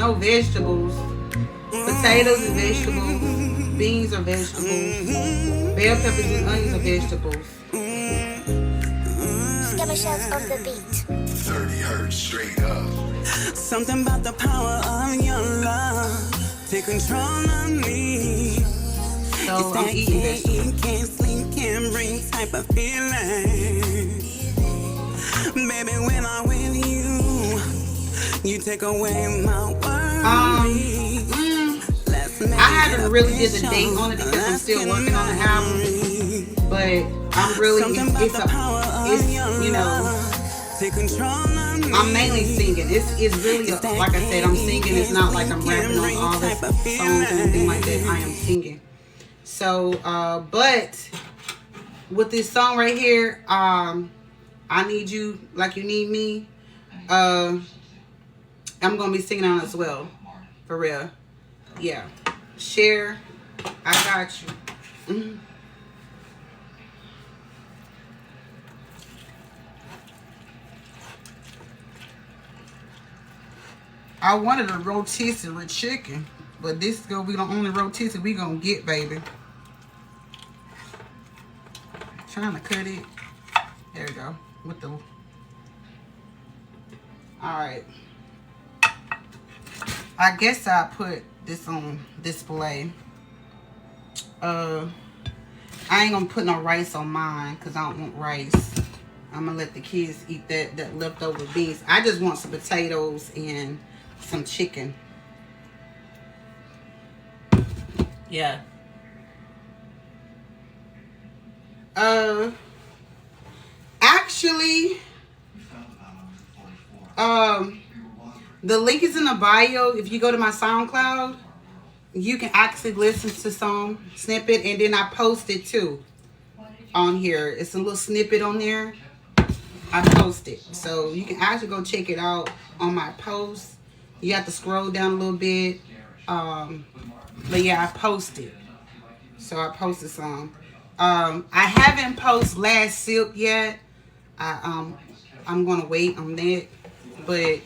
no vegetables. Potatoes is vegetables. Beans are vegetables. Bell peppers and onions are vegetables. Scammer shots on the beat. 30 hertz straight up. Something about the power of your love. Take control of me. So I'm eating vegetables. Can't sleep, can't breathe type of feeling. Baby, when I'm with you take away my worries. I haven't really did the date on it because I'm still working on the album. But I'm really, it's you know, I'm mainly singing. It's really, like I said, I'm singing. It's not like I'm rapping on all the songs and anything like that. I am singing. So, but with this song right here, I Need You Like You Need Me, I'm going to be singing on it as well. For real. Yeah. Share. I got you. Mm-hmm. I wanted a rotisserie with chicken, but this is going to be the only rotisserie we going to get, baby. Trying to cut it. There we go. With the... Alright. I guess I'll put this on display. I ain't gonna put no rice on mine because I don't want rice. I'm gonna let the kids eat that leftover beans. I just want some potatoes and some chicken. Yeah. Actually, the link is in the bio. If you go to my SoundCloud, you can actually listen to some snippet, and then I post it too on here. It's a little snippet on there. I post it, so you can actually go check it out on my post. You have to scroll down a little bit, but yeah, I posted. So I posted some. I haven't posted Last Sip yet. I'm gonna wait on that, but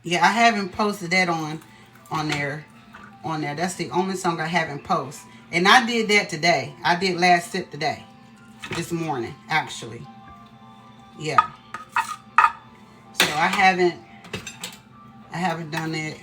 yeah, I haven't posted that on there. That's the only song I haven't posted, and I did that today. I did Last Sip today, this morning actually. Yeah. So I haven't done that.